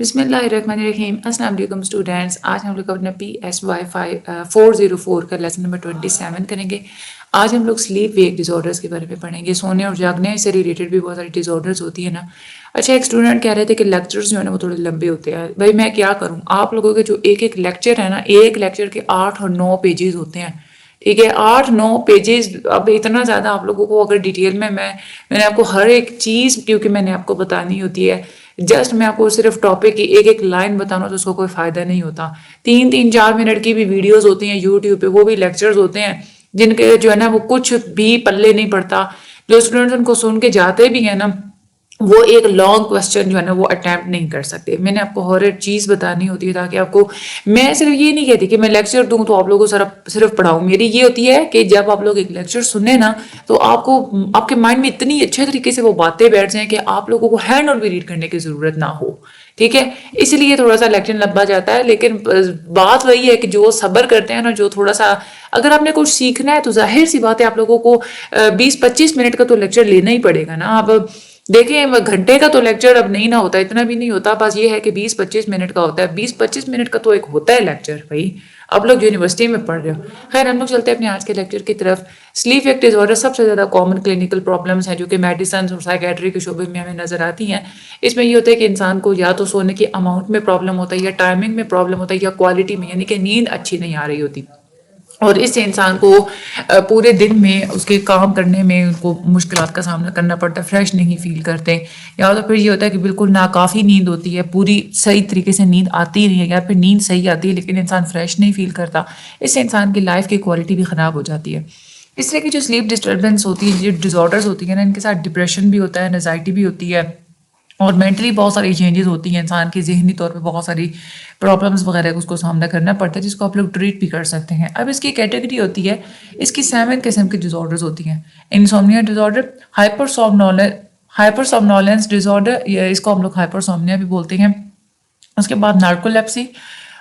بسم اللہ الرحمن الرحیم. السلام علیکم اسٹوڈینٹس. آج ہم لوگ اپنا PSY 404 کا لیسن نمبر 27 کریں گے. آج ہم لوگ سلیپ ویک ڈس آرڈرس کے بارے میں پڑھیں گے. سونے اور جاگنے سے ریلیٹڈ بھی بہت ساری ڈس آرڈرس ہوتی ہیں نا. اچھا، ایک اسٹوڈنٹ کہہ رہے تھے کہ لیکچرز جو ہے نا وہ تھوڑے لمبے ہوتے ہیں. بھائی میں کیا کروں، آپ لوگوں کے جو ایک لیکچر ہے نا، ایک لیکچر کے 8 اور 9 پیجز ہوتے ہیں. ٹھیک ہے، 8-9 پیجز. اب اتنا زیادہ آپ لوگوں کو اگر ڈیٹیل میں نے آپ کو ہر ایک چیز کیونکہ میں نے آپ کو بتانی ہوتی ہے. جسٹ میں آپ کو صرف ٹاپک کی ایک لائن بتانا تو اس کو کوئی فائدہ نہیں ہوتا. 3-4 منٹ کی بھی ویڈیوز ہوتی ہیں یوٹیوب پہ، وہ بھی لیکچرز ہوتے ہیں جن کے جو ہے نا وہ کچھ بھی پلے نہیں پڑتا. جو اسٹوڈنٹس ان کو سن کے جاتے بھی ہیں نا، وہ ایک لانگ کوسچن جو ہے نا وہ اٹیمپٹ نہیں کر سکتے. میں نے آپ کو ہر ایک چیز بتانی ہوتی ہے تاکہ آپ کو، میں صرف یہ نہیں کہتی کہ میں لیکچر دوں تو آپ لوگوں کو صرف پڑھاؤں. میری یہ ہوتی ہے کہ جب آپ لوگ ایک لیکچر سنیں نا تو آپ کو آپ کے مائنڈ میں اتنی اچھے طریقے سے وہ باتیں بیٹھ جائیں کہ آپ لوگوں کو ہینڈ آن بھی ریڈ کرنے کی ضرورت نہ ہو. ٹھیک ہے، اس لیے تھوڑا سا لیکچر لمبا جاتا ہے. لیکن بات وہی ہے کہ جو صبر کرتے ہیں نا، جو تھوڑا سا اگر آپ نے کچھ سیکھنا ہے تو ظاہر سی بات ہے آپ لوگوں کو 20-25 منٹ کا تو لیکچر لینا ہی پڑے گا نا. اب دیکھیں، گھنٹے کا تو لیکچر اب نہیں نہ ہوتا، اتنا بھی نہیں ہوتا. بس یہ ہے کہ 20-25 منٹ کا ہوتا ہے. 20-25 منٹ کا تو ایک ہوتا ہے لیکچر. بھائی آپ لوگ یونیورسٹی میں پڑھ رہے ہو. خیر، ہم لوگ چلتے ہیں اپنے آج کے لیکچر کی طرف. سلیپ ویک ڈس آرڈر سب سے زیادہ کامن کلینکل پرابلمس ہیں جو کہ میڈیسن اور سائیکیٹری کے شعبے میں ہمیں نظر آتی ہیں. اس میں یہ ہوتا ہے کہ انسان کو یا تو سونے کی اماؤنٹ میں پرابلم ہوتا ہے، یا ٹائمنگ میں پرابلم ہوتا ہے، یا کوالٹی میں، یعنی کہ نیند اچھی نہیں آ رہی ہوتی. اور اس سے انسان کو پورے دن میں اس کے کام کرنے میں ان کو مشکلات کا سامنا کرنا پڑتا ہے، فریش نہیں فیل کرتے. یا تو پھر یہ ہوتا ہے کہ بالکل ناکافی نیند ہوتی ہے، پوری صحیح طریقے سے نیند آتی نہیں ہے، یا پھر نیند صحیح آتی ہے لیکن انسان فریش نہیں فیل کرتا. اس سے انسان کی لائف کی کوالٹی بھی خراب ہو جاتی ہے. اس طرح کی جو سلیپ ڈسٹربنس ہوتی ہے، جو ڈس آرڈرز ہوتی ہیں نا، ان کے ساتھ ڈپریشن بھی ہوتا ہے، انزائٹی بھی ہوتی ہے، اور مینٹلی بہت ساری چینجز ہوتی ہیں. انسان کی ذہنی طور پہ بہت ساری پرابلمس وغیرہ اس کو سامنا کرنا پڑتا ہے، جس کو آپ لوگ ٹریٹ بھی کر سکتے ہیں. اب اس کی کیٹیگری ہوتی ہے، اس کی 7 قسم کی ڈس آرڈرز ہوتی ہیں. انسومنیا ڈس آرڈر، ہائپر سومنولینس ڈس آرڈر، یا اس کو ہم لوگ ہائپر سومنیا بھی بولتے ہیں. اس کے بعد نارکولیپسی.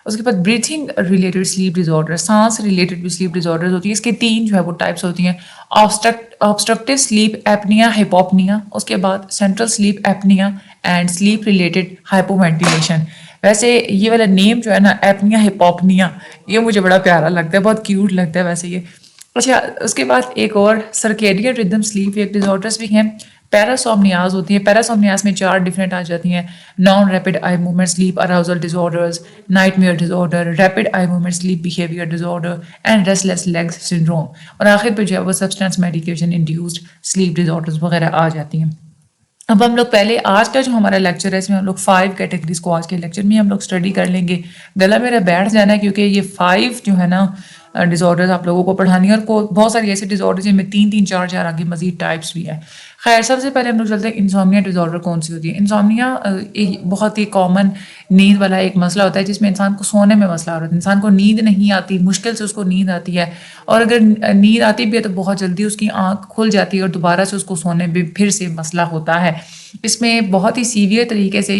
اس کے بعد بریتھنگ ریلیٹڈ سلیپ ڈس آرڈر، سانس ریلیٹڈ بھی سلیپ ڈس آرڈر ہوتی ہے. اس کے 3 جو ہے وہ ٹائپس ہوتی ہیں: آبسٹرکٹیو سلیپ ایپنیا، ہپوپنیا. اس کے بعد central sleep apnoea and sleep related hypo ventilation. ویسے یہ والا نیم جو ہے نا، ایپنیا ہپوپنیا، یہ مجھے بڑا پیارا لگتا ہے، بہت کیوٹ لگتا ہے ویسے یہ. اچھا، اس کے بعد ایک اور سرکیڈین ردم سلیپ ویک ڈس آرڈرس بھی ہیں. پیراسومنیاز ہوتی ہیں. پیراسومنیاز میں 4 ڈفرینٹ آ جاتی ہیں: non rapid eye movement sleep arousal disorders, nightmare disorder, rapid eye movement sleep behaviour disorder and restless legs syndrome. اور آخر پہ جو ہے وہ substance medication induced sleep disorders وغیرہ آ جاتی ہیں. اب ہم لوگ پہلے آج کا جو ہمارا لیکچر ہے، اس میں ہم لوگ 5 کیٹیگریز کو آج کے لیکچر میں ہم لوگ اسٹڈی کر لیں گے. گلا میرا بیٹھ جانا ہے کیونکہ یہ 5 جو ہے نا ڈس آرڈرز آپ لوگوں کو پڑھانی ہے، اور بہت ساری ایسے ڈس آرڈرز ہیں میں 3-4 آگے مزید ٹائپس بھی ہیں. خیر، سب سے پہلے ہم لوگ چلتے ہیں انسومنیا ڈس آرڈر کون سی ہوتی ہے. انسومنیا بہت ہی کامن نیند والا ایک مسئلہ ہوتا ہے، جس میں انسان کو سونے میں مسئلہ ہوتا ہے. انسان کو نیند نہیں آتی، مشکل سے اس کو نیند آتی ہے، اور اگر نیند آتی بھی ہے تو بہت جلدی اس کی آنکھ کھل جاتی ہے اور دوبارہ سے اس کو سونے میں پھر سے مسئلہ ہوتا ہے. اس میں بہت ہی سیویئر طریقے سے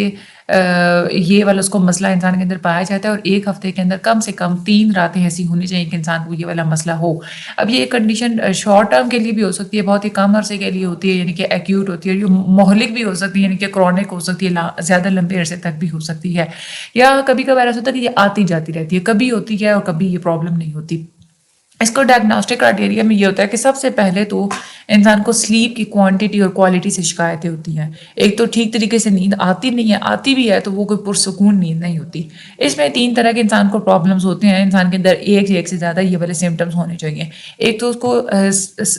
یہ والا اس کو مسئلہ انسان کے اندر پایا جاتا ہے، اور ایک ہفتے کے اندر کم سے کم 3 راتیں ایسی ہونی چاہیے کہ انسان کو یہ والا مسئلہ ہو. اب یہ کنڈیشن شارٹ ٹرم کے لیے بھی ہو سکتی ہے، بہت ہی کم عرصے کے لیے ہوتی ہے، یعنی کہ ایکیوٹ ہوتی ہے. یہ مہلک بھی ہو سکتی ہے، یعنی کہ کرونک ہو سکتی ہے، زیادہ لمبے عرصے تک بھی ہو سکتی ہے. یا کبھی کبھار ایسا ہوتا ہے کہ یہ آتی جاتی رہتی ہے، کبھی ہوتی ہے اور کبھی یہ پرابلم نہیں ہوتی. اس کو ڈائگنوسٹک کرائٹیریا میں یہ ہوتا ہے کہ سب سے پہلے تو انسان کو سلیپ کی کوانٹٹی اور کوالٹی سے شکایتیں ہوتی ہیں. ایک تو ٹھیک طریقے سے نیند آتی نہیں ہے، آتی بھی ہے تو وہ کوئی پرسکون نیند نہیں ہوتی. اس میں 3 طرح کے انسان کو پرابلمس ہوتے ہیں. انسان کے اندر ایک سے زیادہ یہ والے سمٹمس ہونے چاہیے. ایک تو اس کو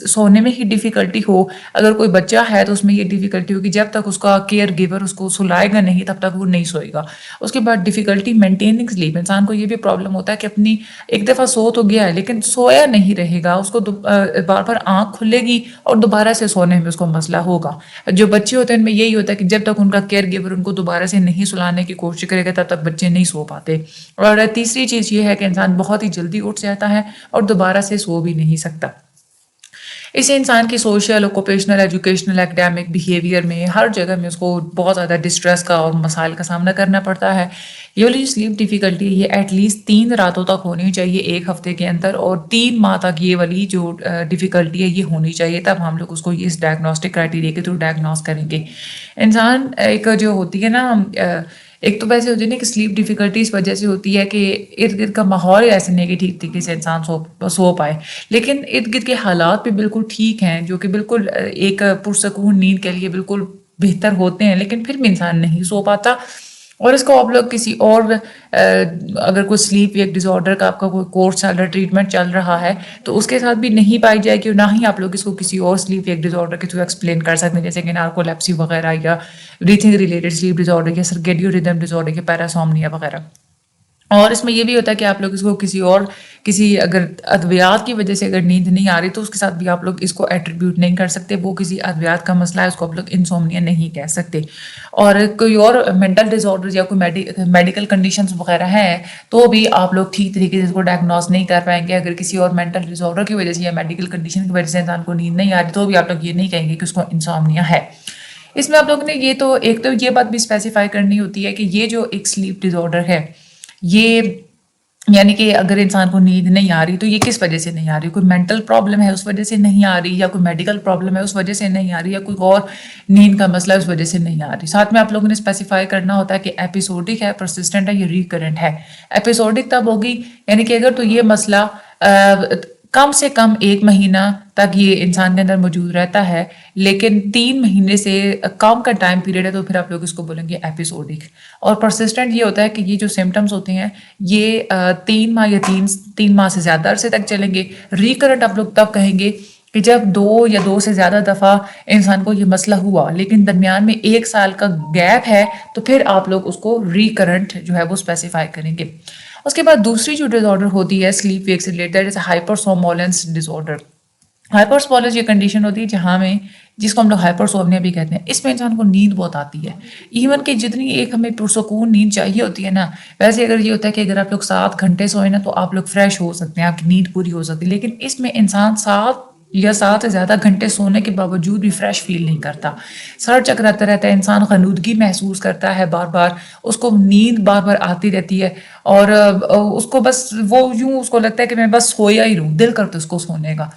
سونے میں ہی ڈیفیکلٹی ہو. اگر کوئی بچہ ہے تو اس میں یہ ڈیفیکلٹی ہوگی جب تک اس کا کیئر گیور اس کو سلائے گا نہیں تب تک وہ نہیں سوئے گا. اس کے بعد ڈیفیکلٹی مینٹیننگ سلیپ. انسان کو یہ بھی پرابلم ہوتا ہے کہ اپنی ایک دفعہ سو تو گیا ہے لیکن سویا نہیں رہے گا، اس کو بار بار آنکھ کھلے گی اور دوبارہ سے سونے میں اس کو مسئلہ ہوگا. جو بچے ہوتے ہیں ان میں یہی ہوتا ہے کہ جب تک ان کا کیئر گیور ان کو دوبارہ سے نہیں سلانے کی کوشش کرے گا تب تک بچے نہیں سو پاتے. اور تیسری چیز یہ ہے کہ انسان بہت ہی جلدی اٹھ جاتا ہے اور دوبارہ سے سو بھی نہیں سکتا. اسے انسان کی سوشل، اوکوپیشنل، ایجوکیشنل، ایکڈیمک بیہیویئر میں ہر جگہ میں اس کو بہت زیادہ ڈسٹریس کا اور مسائل کا سامنا کرنا پڑتا ہے. یہ والی سلیپ ڈیفیکلٹی یہ ایٹ لیسٹ 3 راتوں تک ہونی چاہیے ایک ہفتے کے اندر، اور 3 ماہ تک یہ والی جو ڈیفیکلٹی ہے یہ ہونی چاہیے. تب ہم لوگ اس کو اس ڈائگنوسٹک کرائٹیریا کے تھرو ڈائگنوز کریں گے. انسان ایک جو ہوتی ہے نا ایک تو ویسے ہوتی ہے نا کہ سلیپ ڈیفیکلٹی اس وجہ سے ہوتی ہے کہ ارد گرد کا ماحول ایسے نہیں کہ ٹھیک طریقے سے انسان سو پائے، لیکن ارد گرد کے حالات بھی بالکل ٹھیک ہیں جو کہ بالکل ایک پرسکون نیند کے لیے بالکل بہتر ہوتے ہیں، لیکن پھر بھی انسان نہیں سو پاتا. اور اس کو آپ لوگ کسی اور اگر کوئی سلیپ ویک ڈس آرڈر کا آپ کا کوئی کورس چل رہا ہے، ٹریٹمنٹ چل رہا ہے، تو اس کے ساتھ بھی نہیں پائی جائے گی، اور نہ ہی آپ لوگ اس کو کسی اور سلیپ ویک ڈس آرڈر کے تھرو ایکسپلین کر سکتے ہیں، جیسے کہ نارکولیپسی وغیرہ یا بریتھنگ ریلیٹڈ سلیپ ڈس آرڈر یا سرکیڈیو ریدم ڈس آرڈر یا پیراسومنیا وغیرہ. اور اس میں یہ بھی ہوتا ہے کہ آپ لوگ اس کو کسی اگر ادویات کی وجہ سے اگر نیند نہیں آ رہی تو اس کے ساتھ بھی آپ لوگ اس کو ایٹریبیوٹ نہیں کر سکتے، وہ کسی ادویات کا مسئلہ ہے، اس کو آپ لوگ انسومنیا نہیں کہہ سکتے. اور کوئی اور مینٹل ڈس آرڈر یا کوئی میڈیکل کنڈیشنز وغیرہ ہیں تو بھی آپ لوگ ٹھیک طریقے سے اس کو ڈائگنوز نہیں کر پائیں گے. اگر کسی اور مینٹل ڈس آرڈر کی وجہ سے یا میڈیکل کنڈیشن کی وجہ سے انسان کو نیند نہیں آ رہی تو بھی آپ لوگ یہ نہیں کہیں گے کہ اس کو انسومنیا ہے. اس میں آپ لوگوں نے ایک تو یہ بات بھی اسپیسیفائی کرنی ہوتی ہے کہ یہ جو ایک سلیپ ڈس آرڈر ہے، یہ یعنی کہ اگر انسان کو نیند نہیں آ رہی تو یہ کس وجہ سے نہیں آ رہی، کوئی مینٹل پرابلم ہے اس وجہ سے نہیں آ رہی، یا کوئی میڈیکل پرابلم ہے اس وجہ سے نہیں آ رہی، یا کوئی اور نیند کا مسئلہ اس وجہ سے نہیں آ رہی. ساتھ میں آپ لوگوں نے اسپیسیفائی کرنا ہوتا ہے کہ ایپیسوڈک ہے، پرسسٹنٹ ہے یا ریکرنٹ ہے. ایپیسوڈک تب ہوگی یعنی کہ اگر تو یہ مسئلہ کم سے کم 1 مہینہ تک یہ انسان کے اندر موجود رہتا ہے، لیکن 3 مہینے سے کم کا ٹائم پیریڈ ہے تو پھر آپ لوگ اس کو بولیں گے ایپیسوڈک. اور پرسسٹنٹ یہ ہوتا ہے کہ یہ جو سمٹمز ہوتے ہیں یہ 3 ماہ یا 3 ماہ سے زیادہ عرصے تک چلیں گے. ریکرنٹ آپ لوگ تب کہیں گے کہ جب 2 یا 2 سے زیادہ دفعہ انسان کو یہ مسئلہ ہوا لیکن درمیان میں 1 سال کا گیپ ہے تو پھر آپ لوگ اس کو ریکرنٹ جو ہے وہ اسپیسیفائی کریں گے. اس کے بعد دوسری جو ڈس آرڈر ہوتی ہے سلیپ ویک سے ریلیٹڈ جیسے ہائپرسومولنس ڈس آرڈر. ہائپرسومولنس یہ کنڈیشن ہوتی ہے جس کو ہم لوگ ہائپرسومنیا بھی کہتے ہیں. اس میں انسان کو نیند بہت آتی ہے، ایون کہ جتنی ایک ہمیں پرسکون نیند چاہیے ہوتی ہے نا، ویسے اگر یہ ہوتا ہے کہ اگر آپ لوگ 7 گھنٹے سوئیں نا تو آپ لوگ فریش ہو سکتے ہیں، آپ کی نیند پوری ہو سکتی ہے، لیکن اس میں انسان 7 یا 7 سے زیادہ گھنٹے سونے کے باوجود بھی فریش فیل نہیں کرتا، سر چکراتا رہتا ہے، انسان غنودگی محسوس کرتا ہے، بار بار اس کو نیند بار بار آتی رہتی ہے، اور اس کو بس وہ یوں اس کو لگتا ہے کہ میں بس سویا ہی رہوں، دل کرتا اس کو سونے کا.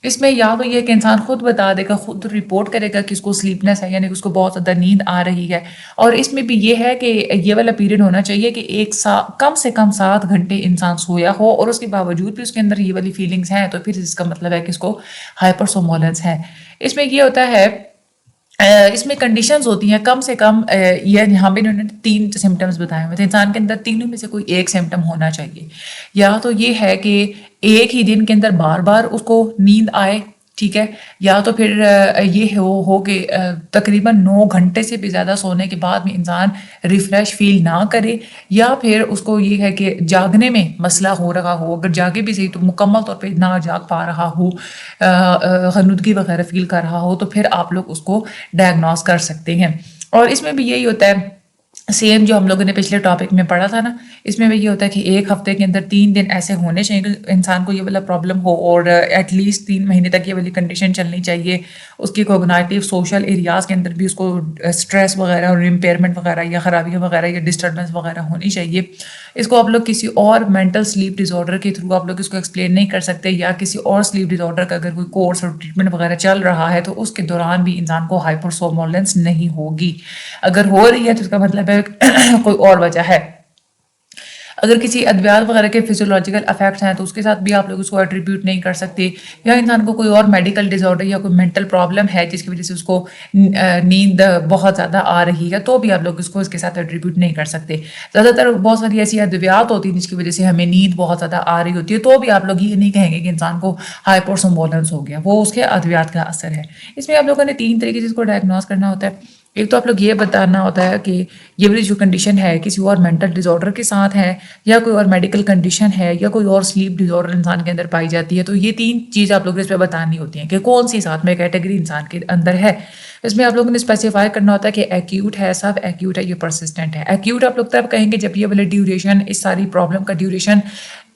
اس میں یا تو یہ کہ انسان خود بتا دے گا، خود رپورٹ کرے گا کہ اس کو سلیپنس ہے، یعنی کہ اس کو بہت زیادہ نیند آ رہی ہے. اور اس میں بھی یہ ہے کہ یہ والا پیریڈ ہونا چاہیے کہ کم سے کم 7 گھنٹے انسان سویا ہو اور اس کے باوجود بھی اس کے اندر یہ والی فیلنگس ہیں، تو پھر اس کا مطلب ہے کہ اس کو ہائپرسومولنس ہے. اس میں یہ ہوتا ہے اس میں کنڈیشنز ہوتی ہیں کم سے کم یہاں پہ انہوں نے 3 سمٹمز بتائے ہوئے تھے. انسان کے اندر تینوں میں سے کوئی ایک سمٹم ہونا چاہیے. یا تو یہ ہے کہ ایک ہی دن کے اندر بار بار اس کو نیند آئے، ٹھیک ہے، یا تو پھر یہ ہو کہ تقریباً 9 گھنٹے سے بھی زیادہ سونے کے بعد بھی انسان ریفریش فیل نہ کرے، یا پھر اس کو یہ ہے کہ جاگنے میں مسئلہ ہو رہا ہو، اگر جاگے بھی صحیح تو مکمل طور پہ نہ جاگ پا رہا ہو، غنودگی وغیرہ فیل کر رہا ہو، تو پھر آپ لوگ اس کو ڈائگنوز کر سکتے ہیں. اور اس میں بھی یہی ہوتا ہے سیم جو ہم لوگوں نے پچھلے ٹاپک میں پڑھا تھا نا، اس میں بھی یہ ہوتا ہے کہ 1 ہفتے کے اندر 3 دن ایسے ہونے چاہیے کہ انسان کو یہ والا پرابلم ہو، اور ایٹ لیسٹ 3 مہینے تک یہ والی کنڈیشن چلنی چاہیے. اس کی کوگنیٹیو سوشل ایریاز کے اندر بھی اس کو اسٹریس وغیرہ اور امپیئرمنٹ وغیرہ یا خرابیاں وغیرہ یا ڈسٹربنس وغیرہ ہونی چاہیے. اس کو آپ لوگ کسی اور مینٹل سلیپ ڈس آرڈر کے تھرو آپ لوگ اس کو ایکسپلین نہیں کر سکتے، یا کسی اور سلیپ ڈس آرڈر کا اگر کوئی کورس اور ٹریٹمنٹ وغیرہ چل رہا ہے تو اس کے دوران بھی انسان کو ہائپرسومولنس نہیں ہوگی. اگر ہو رہی ہے تو اس کا مطلب ہے کوئی اور وجہ ہے. اگر کسی ادویات وغیرہ کے فزیولوجیکل افیکٹس ہیں تو اس کے ساتھ بھی آپ لوگ اس کو ایٹریبیوٹ نہیں کر سکتے، یا انسان کو کوئی اور میڈیکل ڈس آرڈر یا کوئی مینٹل پرابلم ہے جس کی وجہ سے اس کو نیند بہت زیادہ آ رہی ہے تو بھی آپ لوگ اس کو اس کے ساتھ ایٹریبیوٹ نہیں کر سکتے. زیادہ تر بہت ساری ایسی ادویات ہوتی ہیں جس کی وجہ سے ہمیں نیند بہت زیادہ آ رہی ہوتی ہے تو بھی آپ لوگ یہ نہیں کہیں گے کہ انسان کو ہائپرسومولنس ہو گیا، وہ اس کے ادویات کا اثر ہے. اس میں آپ لوگوں نے 3 طریقے سے اس کو ڈائگنوز کرنا ہوتا ہے. ایک تو آپ لوگ یہ بتانا ہوتا ہے کہ یہ والی جو کنڈیشن ہے کسی اور مینٹل ڈس آرڈر کے ساتھ ہے، یا کوئی اور میڈیکل کنڈیشن ہے، یا کوئی اور سلیپ ڈس آرڈر انسان کے اندر پائی جاتی ہے. تو یہ 3 چیز آپ لوگ اس پہ بتانی ہوتی ہیں کہ کون سی ساتھ میں کیٹیگری انسان کے اندر ہے. اس میں آپ لوگوں نے اسپیسیفائی کرنا ہوتا ہے کہ ایکیوٹ ہے، سب ایکیوٹ ہے، یہ پرسسٹنٹ ہے. ایکیوٹ آپ لوگ تب کہیں گے جب یہ والی ڈیوریشن، اس ساری پرابلم کا ڈیوریشن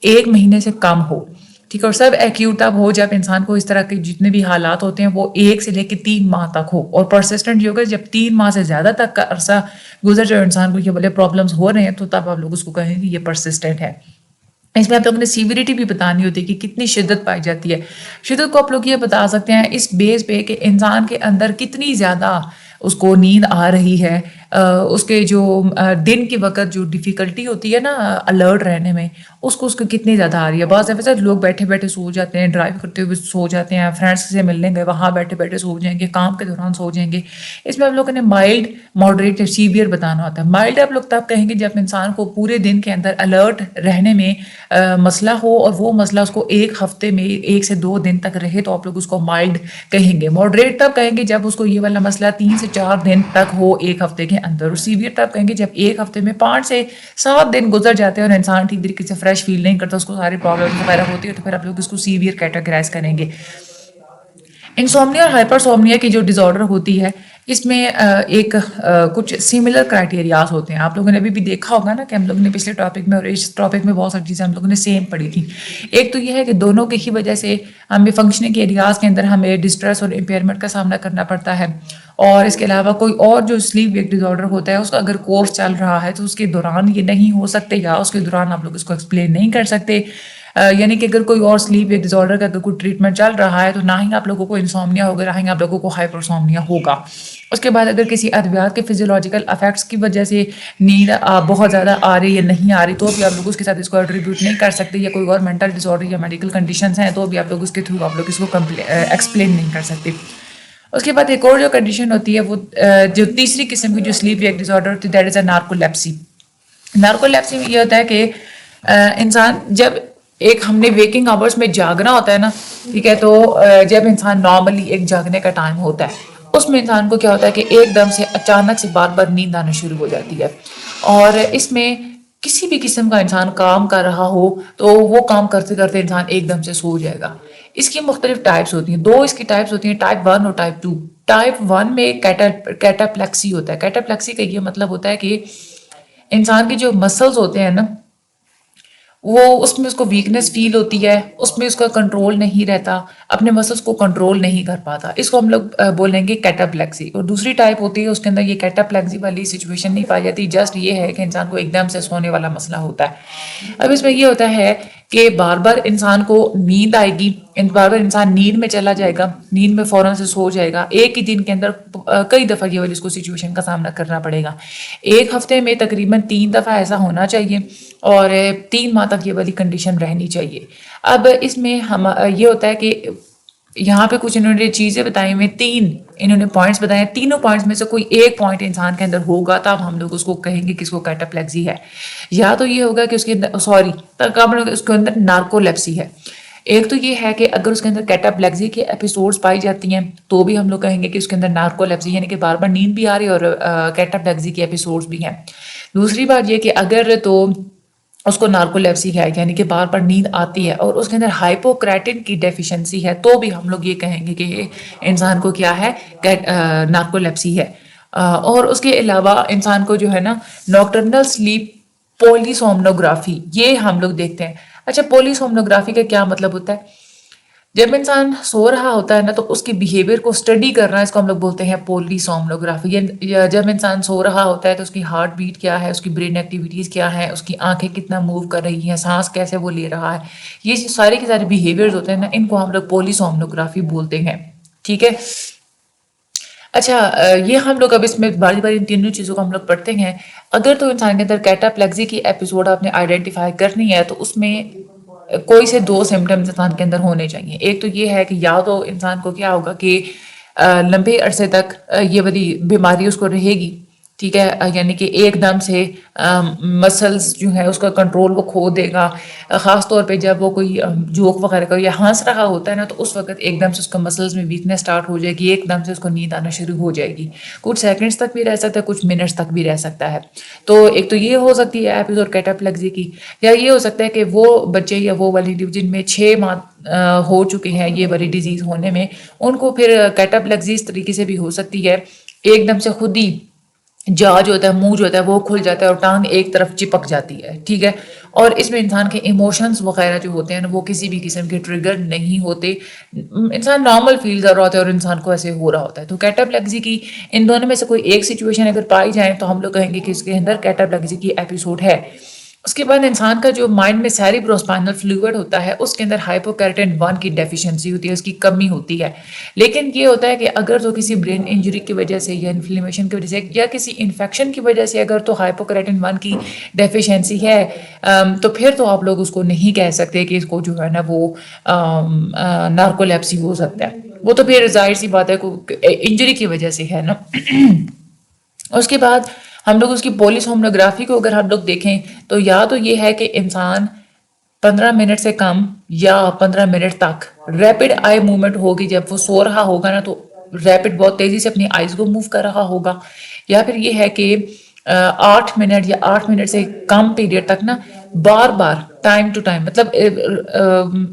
1 مہینے سے کم ہو، ٹھیک ہے. اور سب ایکیوٹ تب ہو جب انسان کو اس طرح کے جتنے بھی حالات ہوتے ہیں وہ 1 سے لے کے 3 ماہ تک ہو. اور پرسسٹنٹ یہ ہوگا جب 3 ماہ سے زیادہ تک کا عرصہ گزر جائے انسان کو یہ والے پرابلمس ہو رہے ہیں تو تب آپ لوگ اس کو کہیں گے یہ پرسسٹنٹ ہے. اس میں آپ لوگوں نے سیویریٹی بھی بتانی ہوتی ہے کہ کتنی شدت پائی جاتی ہے. شدت کو آپ لوگ یہ بتا سکتے ہیں اس بیس پہ کہ انسان کے اندر کتنی زیادہ اس کو نیند آ رہی ہے. اس کے جو دن کے وقت جو ڈیفیکلٹی ہوتی ہے نا الرٹ رہنے میں، اس کو کتنی زیادہ آ رہی ہے. بعض دفعہ لوگ بیٹھے بیٹھے سو جاتے ہیں، ڈرائیو کرتے ہوئے سو جاتے ہیں، فرینڈس سے ملنے گئے وہاں بیٹھے بیٹھے سو جائیں گے، کام کے دوران سو جائیں گے. اس میں ہم لوگوں نے مائلڈ، ماڈریٹ، سیویئر بتانا ہوتا ہے. مائلڈ آپ لوگ تب کہیں گے جب انسان کو پورے دن کے اندر الرٹ رہنے میں مسئلہ ہو، اور وہ مسئلہ اس کو ایک ہفتے میں 1 سے 2 دن تک رہے، تو آپ لوگ اس کو مائلڈ کہیں گے. ماڈریٹ تب کہیں گے جب اس کو یہ والا مسئلہ 3 سے 4 دن تک ہو ایک ہفتے کے اندر. اور سیویئر تب کہیں گے جب ایک ہفتے میں 5 سے 7 دن گزر جاتے ہیں اور انسان ٹھیک طریقے سے فریش فیل نہیں کرتا، اس کو ساری پرابلم وغیرہ ہوتی ہے، تو پھر آپ لوگ اس کو سیویئر کیٹیگرائز کریں گے. انسومنیا اور ہائپرسومنیا کی جو ڈس آرڈر ہوتی ہے، اس میں ایک کچھ سملر کرائٹیریاز ہوتے ہیں. آپ لوگوں نے ابھی بھی دیکھا ہوگا نا کہ ہم لوگوں نے پچھلے ٹاپک میں اور اس ٹاپک میں بہت ساری چیزیں ہم لوگوں نے سیم پڑھی تھیں. ایک تو یہ ہے کہ دونوں کی ہی وجہ سے ہمیں فنکشننگ کے ایریاز کے اندر ہمیں ڈسٹریس اور امپیئرمنٹ کا سامنا کرنا پڑتا ہے. اور اس کے علاوہ کوئی اور جو سلیپ ویک ڈس آرڈر ہوتا ہے، اس کا اگر کورس چل رہا ہے تو اس کے دوران یہ نہیں ہو سکتے، یا اس کے دوران آپ لوگ اس کو ایکسپلین نہیں کر سکتے. یعنی کہ اگر کوئی اور سلیپ ویک ڈس آرڈر کا اگر کوئی ٹریٹمنٹ چل رہا ہے تو نہ ہی آپ لوگوں کو انسومنیا ہوگا، نہ ہی آپ لوگوں کو ہائپرسومنیا ہوگا. اس کے بعد اگر کسی ادویات کے فزیولوجیکل افیکٹس کی وجہ سے نیند بہت زیادہ آ رہی یا نہیں آ رہی، تو بھی آپ لوگ اس کے ساتھ اس کو ایٹریبیوٹ نہیں کر سکتے. یا کوئی اور مینٹل ڈس آرڈر یا میڈیکل کنڈیشنز ہیں تو بھی آپ لوگ اس کے تھرو آپ لوگ اس کو ایکسپلین نہیں کر سکتے. اس کے بعد ایک اور جو کنڈیشن ہوتی ہے، وہ جو تیسری قسم کی جو سلیپ ویک ڈس آرڈر ہوتی ہے، that is a narcolepsy. Narcolepsy میں یہ ہوتا ہے کہ انسان جب ایک ہم نے ویکنگ آورس میں جاگنا ہوتا ہے نا، ٹھیک ہے، تو جب انسان نارملی ایک جاگنے کا ٹائم ہوتا ہے، اس میں انسان کو کیا ہوتا ہے کہ ایک دم سے اچانک سے بار بار نیند آنا شروع ہو جاتی ہے. اور اس میں کسی بھی قسم کا انسان کام کر رہا ہو تو وہ کام کرتے کرتے انسان ایک دم سے سو جائے گا. اس کی مختلف ٹائپس ہوتی ہیں. 2 اس کی ٹائپس ہوتی ہیں، ٹائپ 1 اور ٹائپ 2. ٹائپ 1 میں کیٹاپلیکسی ہوتا ہے. کیٹاپلیکسی کا یہ مطلب ہوتا ہے کہ انسان کے جو مسلز ہوتے ہیں نا، وہ اس میں اس کو ویکنس فیل ہوتی ہے، اس میں اس کا کنٹرول نہیں رہتا، اپنے مسلس کو کنٹرول نہیں کر پاتا. اس کو ہم لوگ بولیں گے کیٹاپلیکسی. اور دوسری ٹائپ ہوتی ہے، اس کے اندر یہ کیٹاپلیکسی والی سچویشن نہیں پائی جاتی، جسٹ یہ ہے کہ انسان کو ایک دم سے سونے والا مسئلہ ہوتا ہے. اب اس میں یہ ہوتا ہے کہ بار بار انسان کو نیند آئے گی، بار بار انسان نیند میں چلا جائے گا، نیند میں فوراً سے سو جائے گا. ایک ہی دن کے اندر کئی دفعہ یہ والی اس کو سچویشن کا سامنا کرنا پڑے گا. ایک ہفتے میں تقریباً 3 دفعہ ایسا ہونا چاہیے، اور 3 ماہ تک یہ والی کنڈیشن رہنی چاہیے. اب اس میں یہ ہوتا ہے کہ یہاں پہ کچھ انہوں نے چیزیں بتائی ہوئی، 3 انہوں نے پوائنٹس بتائے ہیں. تینوں پوائنٹس میں سے کوئی ایک پوائنٹ انسان کے اندر ہوگا تب ہم لوگ اس کو کہیں گے کہ اس کو کیٹاپلیکسی ہے. یا تو یہ ہوگا کہ اس کے اندر اس کے اندر نارکولیپسی ہے. ایک تو یہ ہے کہ اگر اس کے اندر کیٹاپلیکسی کے ایپیسوڈز پائی جاتی ہیں تو بھی ہم لوگ کہیں گے کہ اس کے اندر نارکولیپسی، یعنی کہ بار بار نیند بھی آ رہی ہے اور کیٹاپلیکسی کے ایپیسوڈز بھی ہیں. دوسری بات یہ کہ اگر تو اس کو نارکولیپسی ہے، یعنی کہ بار بار نیند آتی ہے اور اس کے اندر ہائپوکریٹن کی ڈیفیشنسی ہے، تو بھی ہم لوگ یہ کہیں گے کہ انسان کو کیا ہے، نارکولیپسی ہے. اور اس کے علاوہ انسان کو جو ہے نا نوکٹرنل سلیپ پولی سومنوگرافی، یہ ہم لوگ دیکھتے ہیں. اچھا، پولی سومنوگرافی کا کیا مطلب ہوتا ہے؟ جب انسان سو رہا ہوتا ہے نا تو اس کے بیہیویئر کو اسٹڈی کرنا، اس کو ہم لوگ بولتے ہیں پولی سومنوگرافی. یا جب انسان سو رہا ہوتا ہے تو اس کی ہارٹ بیٹ کیا ہے، اس کی برین ایکٹیویٹیز کیا ہے، اس کی آنکھیں کتنا موو کر رہی ہیں، سانس کیسے وہ لے رہا ہے، یہ سارے کے سارے بیہیویئرز ہوتے ہیں نا، ان کو ہم لوگ پولی سومنوگرافی بولتے ہیں. ٹھیک ہے. اچھا، یہ ہم لوگ اب اس میں باری باری ان تینوں چیزوں کو ہم لوگ پڑھتے ہیں. اگر تو انسان کے اندر کیٹاپلیکسی کی ایپیسوڈ آپ نے آئیڈینٹیفائی کرنی ہے تو اس میں کوئی سے 2 سمٹمز انسان کے اندر ہونے چاہیے. ایک تو یہ ہے کہ یا تو انسان کو کیا ہوگا کہ لمبے عرصے تک یہ والی بیماری اس کو رہے گی، ٹھیک ہے، یعنی کہ ایک دم سے مسلز جو ہے اس کا کنٹرول وہ کھو دے گا. خاص طور پہ جب وہ کوئی جوک وغیرہ کا یا ہنس رہا ہوتا ہے نا، تو اس وقت ایک دم سے اس کا مسلز میں ویکنس سٹارٹ ہو جائے گی، ایک دم سے اس کو نیند آنا شروع ہو جائے گی. کچھ سیکنڈز تک بھی رہ سکتا ہے، کچھ منٹس تک بھی رہ سکتا ہے. تو ایک تو یہ ہو سکتی ہے ایپیسوڈ کیٹاپلیکسی کی. یا یہ ہو سکتا ہے کہ وہ بچے یا وہ والی جن میں 6 ماہ ہو چکے ہیں یہ والی ڈیزیز ہونے میں، ان کو پھر کیٹاپلیکسی اس طریقے سے بھی ہو سکتی ہے، ایک دم سے خود ہی جا جو ہوتا ہے، منہ جو ہوتا ہے وہ کھل جاتا ہے اور ٹانگ ایک طرف چپک جاتی ہے. ٹھیک ہے. اور اس میں انسان کے ایموشنز وغیرہ جو ہوتے ہیں نا، وہ کسی بھی قسم کے ٹریگر نہیں ہوتے، انسان نارمل فیل کر رہا ہوتا ہے اور انسان کو ایسے ہو رہا ہوتا ہے. تو کیٹاپلیکسی کی ان دونوں میں سے کوئی ایک سچویشن اگر پائی جائے تو ہم لوگ کہیں گے کہ اس کے اندر کیٹاپلیکسی کی ایپیسوڈ ہے. اس کے بعد انسان کا جو مائنڈ میں سیریبروسپائنل فلوئڈ ہوتا ہے اس کے اندر ہائپوکیراٹین 1 کی ڈیفیشنسی ہوتی ہے، اس کی کمی ہوتی ہے. لیکن یہ ہوتا ہے کہ اگر تو کسی برین انجری کی وجہ سے یا انفلیمیشن کی وجہ سے یا کسی انفیکشن کی وجہ سے اگر تو ہائپوکیراٹین 1 کی ڈیفیشنسی ہے تو پھر تو آپ لوگ اس کو نہیں کہہ سکتے کہ اس کو جو ہے نا وہ نارکولیپسی ہو سکتا ہے. وہ تو پھر ظاہر سی بات ہے انجری کی وجہ سے ہے نا. اس کے بعد ہم لوگ اس کی پولی سومنوگرافی کو اگر ہم لوگ دیکھیں تو یا تو یہ ہے کہ انسان 15 منٹ سے کم یا 15 منٹ تک ریپڈ آئی موومنٹ ہوگی. جب وہ سو رہا ہوگا نا تو ریپڈ بہت تیزی سے اپنی آئیز کو موو کر رہا ہوگا. یا پھر یہ ہے کہ 8 منٹ یا 8 منٹ سے کم پیریڈ تک نا بار بار ٹائم ٹو ٹائم مطلب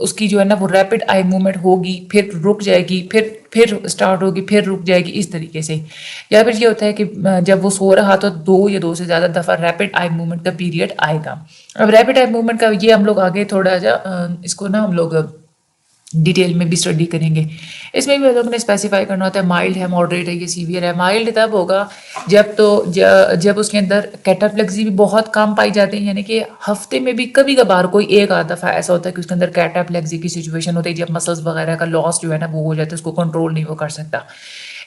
اس کی جو ہے نا وہ ریپڈ آئی موومنٹ ہوگی، پھر رک جائے گی، پھر اسٹارٹ ہوگی، پھر رک جائے گی، اس طریقے سے. یا پھر یہ ہوتا ہے کہ جب وہ سو رہا تو 2 یا 2 سے زیادہ دفعہ ریپڈ آئی موومنٹ کا پیریڈ آئے گا. اب ریپڈ آئی موومنٹ کا یہ ہم لوگ آگے تھوڑا سا اس کو نا ہم لوگ ڈیٹیل میں بھی اسٹڈی کریں گے. اس میں بھی لوگوں نے اسپیسیفائی کرنا ہوتا ہے مائلڈ ہے، ماڈریٹ ہے، یہ سیویئر ہے. مائلڈ تب ہوگا جب اس کے اندر کیٹاپلیکسی بھی بہت کم پائی جاتی ہے، یعنی کہ ہفتے میں بھی کبھی کبھار کوئی ایک آدھ دفعہ ایسا ہوتا ہے کہ اس کے اندر کیٹاپلیکسی کی سچویشن ہوتی ہے جب مسلس وغیرہ کا لاس جو ہے نا وہ ہو جاتا ہے، اس کو کنٹرول نہیں وہ کر سکتا.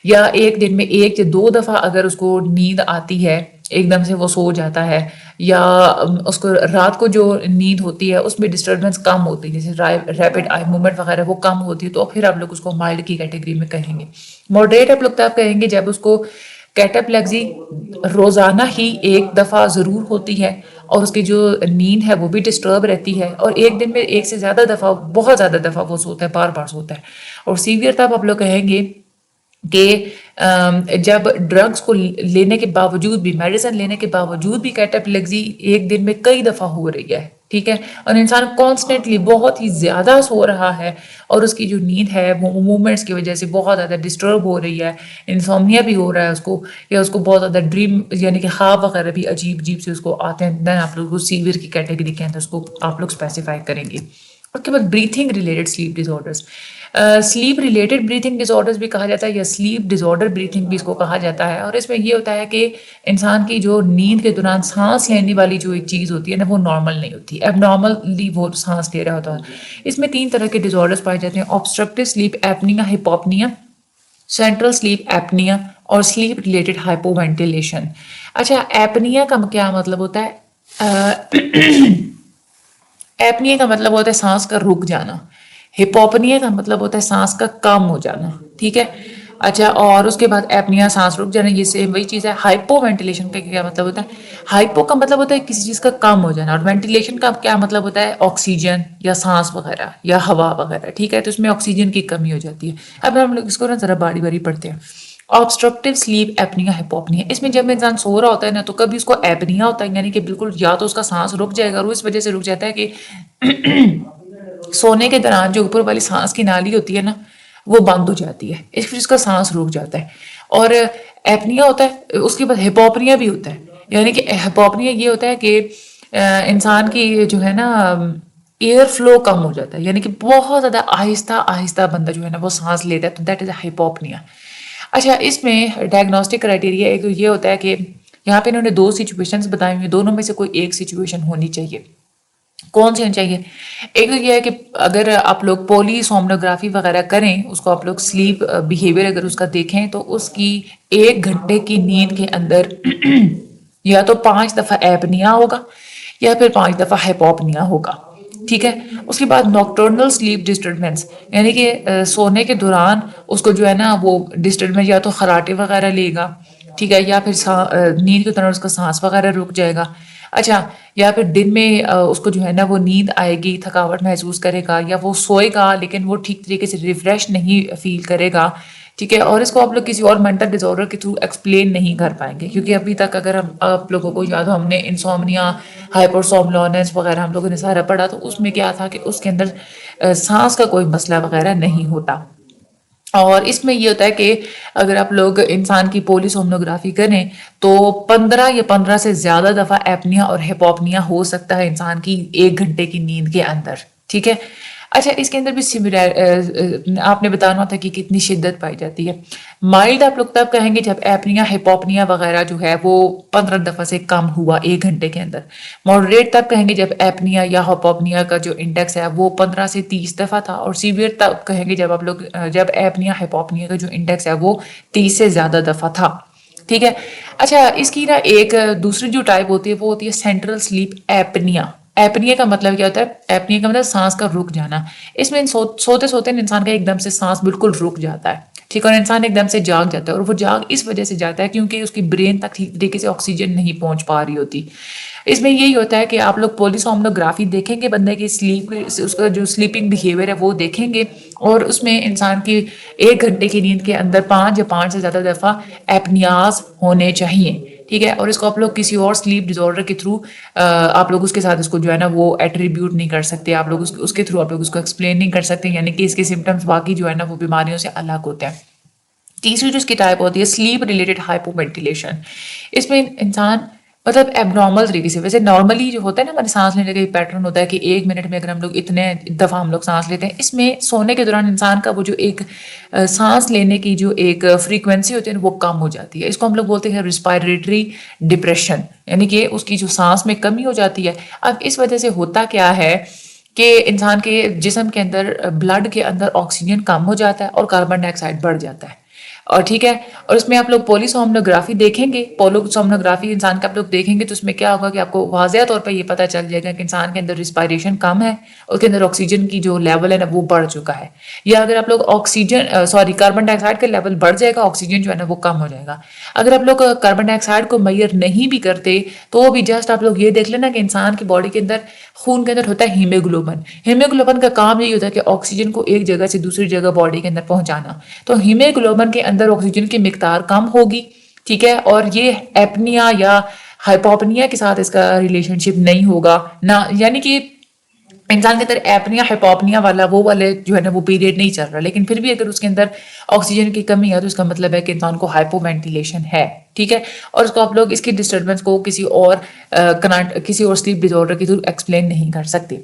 یا ایک دن میں 1 یا 2 دفعہ اگر اس کو نیند آتی ہے ایک دم سے وہ سو جاتا ہے، یا اس کو رات کو جو نیند ہوتی ہے اس میں ڈسٹربنس کم ہوتی ہے، جیسے ریپڈ آئی موومنٹ وغیرہ وہ کم ہوتی ہے، تو پھر آپ لوگ اس کو مائلڈ کی کیٹیگری میں کہیں گے. ماڈریٹ آپ لوگ تب کہیں گے جب اس کو کیٹاپلیکسی روزانہ ہی 1 دفعہ ضرور ہوتی ہے اور اس کی جو نیند ہے وہ بھی ڈسٹرب رہتی ہے، اور ایک دن میں 1 سے زیادہ دفعہ بہت زیادہ دفعہ وہ سوتا ہے، بار بار سوتا ہے. اور سیویئر تب آپ لوگ کہیں گے کہ جب ڈرگس کو لینے کے باوجود بھی، میڈیسن لینے کے باوجود بھی کیٹاپلیکسی ایک دن میں کئی دفعہ ہو رہی ہے، ٹھیک ہے، اور انسان کانسٹنٹلی بہت ہی زیادہ سو رہا ہے اور اس کی جو نیند ہے وہ موومنٹس کی وجہ سے بہت زیادہ ڈسٹرب ہو رہی ہے، انسومنیا بھی ہو رہا ہے اس کو، یا اس کو بہت زیادہ ڈریم یعنی کہ خواب وغیرہ بھی عجیب عجیب سے اس کو آتے ہیں، دین آپ لوگ سیویئر کی کیٹیگری کے اندر اس کو آپ لوگ اسپیسیفائی کریں گے. اس کے بعد بریتھنگ ریلیٹڈ سلیپ ڈس آرڈرس. سلیپ ریلیٹڈ بریتھنگ ڈس آرڈرز بھی کہا جاتا ہے یا سلیپ ڈس آرڈر بریتھنگ بھی اس کو کہا جاتا ہے. اور اس میں یہ ہوتا ہے کہ انسان کی جو نیند کے دوران سانس لینے والی جو ایک چیز ہوتی ہے نا وہ نارمل نہیں ہوتی، اب نارملی وہ سانس لے رہا ہوتا ہے. اس میں 3 طرح کے ڈس آرڈرز پائے جاتے ہیں: obstructive sleep apnoea hypopnoea, central sleep apnoea, اور سلیپ ریلیٹڈ ہائپو وینٹیلیشن. اچھا، ایپنیا کا کیا مطلب ہوتا ہے؟ ایپنیا کا مطلب ہوتا ہے سانس کا رک جانا. ہپوپنیا کا مطلب ہوتا ہے سانس کا کم ہو جانا، ٹھیک ہے. اچھا، اور اس کے بعد ایپنیا سانس رک جانا، یہ سیم وہی چیز ہے. ہائپو وینٹیلیشن کا کیا مطلب ہوتا ہے؟ ہائپو کا مطلب ہوتا ہے کسی چیز کا کم ہو جانا، اور وینٹیلیشن کا کیا مطلب ہوتا ہے؟ آکسیجن یا سانس وغیرہ یا ہوا وغیرہ، ٹھیک ہے. تو اس میں آکسیجن کی کمی ہو جاتی ہے. اب ہم لوگ اس کو نا ذرا باری باری پڑھتے ہیں. آبسٹرکٹیو سلیپ ایپنیا ہپوپنیا، اس میں جب انسان سو رہا ہوتا ہے نا تو کبھی اس کو ایپنیا ہوتا ہے، یعنی کہ بالکل یا تو اس کا سانس رک جائے گا، اور اس وجہ سے رک جاتا ہے کہ سونے کے دوران جو اوپر والی سانس کی نالی ہوتی ہے نا وہ بند ہو جاتی ہے، اس کا سانس رک جاتا ہے. اور ایپنیا ہوتا ہے. اس کے بعد ہپوپنیا بھی ہوتا ہے، یعنی کہ ہپوپنیا یہ ہوتا ہے کہ انسان کی جو ہے نا ایئر فلو کم ہو جاتا ہے، یعنی کہ بہت زیادہ آہستہ آہستہ بندہ جو ہے نا وہ سانس لیتا ہے، تو دیٹ از اے ہپوپنیا. اچھا، اس میں ڈائگنوسٹک کرائٹیریا ایک یہ ہوتا ہے کہ یہاں پہ انہوں نے 2 سچویشنز بتائی ہوئی ہیں، دونوں میں سے کوئی ایک سچویشن ہونی چاہیے. کون سی ہونی چاہیے؟ ایک تو یہ ہے کہ اگر آپ لوگ پولی سومنوگرافی وغیرہ کریں، اس کو آپ لوگ سلیپ بیہیویئر اگر اس کا دیکھیں تو اس کی 1 گھنٹے کی نیند کے اندر یا تو 5 دفعہ ایپنیا ہوگا یا پھر 5 دفعہ ہیپوپنیا ہوگا، ٹھیک ہے. اس کے بعد نوکٹرنل سلیپ ڈسٹربنس، یعنی کہ سونے کے دوران اس کو جو ہے نا وہ ڈسٹربنس یا تو خراٹے وغیرہ لے گا، ٹھیک ہے، یا پھر نیند کے دوران اس کا سانس وغیرہ رک جائے گا. اچھا، یا پھر دن میں اس کو جو ہے نا وہ نیند آئے گی، تھکاوٹ محسوس کرے گا، یا وہ سوئے گا لیکن وہ ٹھیک طریقے سے ریفریش نہیں فیل کرے گا، ٹھیک ہے. اور اس کو آپ لوگ کسی اور مینٹل ڈس آرڈر کے تھرو ایکسپلین نہیں کر پائیں گے، کیونکہ ابھی تک اگر ہم آپ لوگوں کو یاد ہو ہم نے انسومنیا، ہائپر سومنولنس وغیرہ ہم لوگوں نے سارا پڑھا، تو اس میں کیا تھا کہ اس کے اندر سانس کا کوئی مسئلہ وغیرہ نہیں ہوتا. اور اس میں یہ ہوتا ہے کہ اگر آپ لوگ انسان کی پولی سومنوگرافی کریں تو 15 یا 15 سے زیادہ دفعہ ایپنیا اور ہیپوپنیا ہو سکتا ہے انسان کی 1 گھنٹے کی نیند کے اندر، ٹھیک ہے. اچھا اس کے اندر بھی آپ نے بتانا ہوتا ہے کہ کتنی شدت پائی جاتی ہے. مائلڈ آپ لوگ تب کہیں گے جب ایپنیا ہپوپنیا وغیرہ جو ہے وہ 15 دفعہ سے کم ہوا 1 گھنٹے کے اندر. ماڈریٹ تب کہیں گے جب ایپنیا یا ہپوپنیا کا جو انڈیکس ہے وہ 15 سے 30 دفعہ تھا. اور سیویئر تب کہیں گے جب آپ لوگ جب ایپنیا ہپوپنیا کا جو انڈیکس ہے وہ 30 سے زیادہ دفعہ تھا. ٹھیک ہے. اچھا اس کی نا ایک دوسری جو ٹائپ ہوتی ہے وہ ہوتی ہے سینٹرل سلیپ ایپنیا. ایپنیا کا مطلب کیا ہوتا ہے؟ ایپنیا کا مطلب سانس کا رک جانا. اس میں سوتے سوتے انسان کا ایک دم سے سانس بالکل رک جاتا ہے. ٹھیک ہے. اور انسان ایک دم سے جاگ جاتا ہے اور وہ جاگ اس وجہ سے جاتا ہے کیونکہ اس کی برین تک ٹھیک طریقے سے آکسیجن نہیں پہنچ پا رہی ہوتی. اس میں یہی ہوتا ہے کہ آپ لوگ پولیسومنوگرافی دیکھیں گے بندے کی سلیپ اس کا جو سلیپنگ بیہیویئر ہے وہ دیکھیں گے اور اس میں انسان کی 1 گھنٹے کی نیند کے اندر 5 سے زیادہ دفعہ ایپنیاز ہونے چاہیے. ٹھیک ہے. اور اس کو آپ لوگ کسی اور سلیپ ڈس آرڈر کے تھرو آپ لوگ اس کے ساتھ اس کو جو ہے نا وہ ایٹریبیوٹ نہیں کر سکتے. آپ لوگ اس کے تھرو آپ لوگ اس کو ایکسپلین نہیں کر سکتے. یعنی کہ اس کے سمٹمس باقی جو ہے نا وہ بیماریوں سے الگ ہوتے ہیں. تیسری جو اس کی ٹائپ ہوتی ہے سلیپ ریلیٹڈ ہائپو وینٹیلیشن. اس میں انسان مطلب ایب نارمل طریقے سے ویسے نارملی جو ہوتا ہے نا ہمارے سانس لینے کا پیٹرن ہوتا ہے کہ 1 منٹ میں اگر ہم لوگ اتنے دفعہ ہم لوگ سانس لیتے ہیں. اس میں سونے کے دوران انسان کا وہ جو ایک سانس لینے کی جو ایک فریکوینسی ہوتی ہے وہ کم ہو جاتی ہے. اس کو ہم لوگ بولتے ہیں ریسپائریٹری ڈپریشن. یعنی کہ اس کی جو سانس میں کمی ہو جاتی ہے. اب اس وجہ سے ہوتا کیا ہے کہ انسان کے جسم کے اندر بلڈ کے اندر آکسیجن کم ہو جاتا ہے اور کاربن ڈائی آکسائڈ بڑھ جاتا ہے. اور ٹھیک ہے. اور اس میں آپ لوگ پولیسومنوگرافی دیکھیں گے. پولیسومنوگرافی انسان کا آپ لوگ دیکھیں گے تو اس میں کیا ہوگا کہ آپ کو واضح طور پہ یہ پتہ چل جائے گا کہ انسان کے اندر ریسپائریشن کم ہے. اس کے اندر آکسیجن کی جو لیول ہے نا وہ بڑھ چکا ہے. یا اگر آپ لوگ کاربن ڈائی آکسائڈ کا لیول بڑھ جائے گا آکسیجن جو ہے نا وہ کم ہو جائے گا. اگر آپ لوگ کاربن ڈائی آکسائڈ کو میئر نہیں بھی کرتے تو بھی جسٹ آپ لوگ یہ دیکھ لینا کہ انسان کی باڈی کے اندر خون کے اندر ہوتا ہے ہیموگلوبن. ہیموگلوبن کا کام یہی ہوتا ہے کہ آکسیجن کو ایک جگہ سے دوسری جگہ باڈی کے اندر پہنچانا. تو ہیموگلوبن کے اندر آکسیجن کی مقدار کم ہوگی. ٹھیک ہے. اور یہ ایپنیا یا ہائپوپنیا کے ساتھ اس کا ریلیشن شپ نہیں ہوگا نہ. یعنی کہ انسان کے اندر ایپنیا ہائپوپنیا والا وہ والے جو ہے نا وہ پیریڈ نہیں چل رہا. لیکن پھر بھی اگر اس کے اندر آکسیجن کی کمی ہے تو اس کا مطلب ہے کہ انسان کو ہائپو وینٹیلیشن ہے. ٹھیک ہے. اور اس کو آپ لوگ اس کی ڈسٹربنس کو کسی اور سلیپ ڈس آرڈر کے تھرو ایکسپلین نہیں کر سکتے.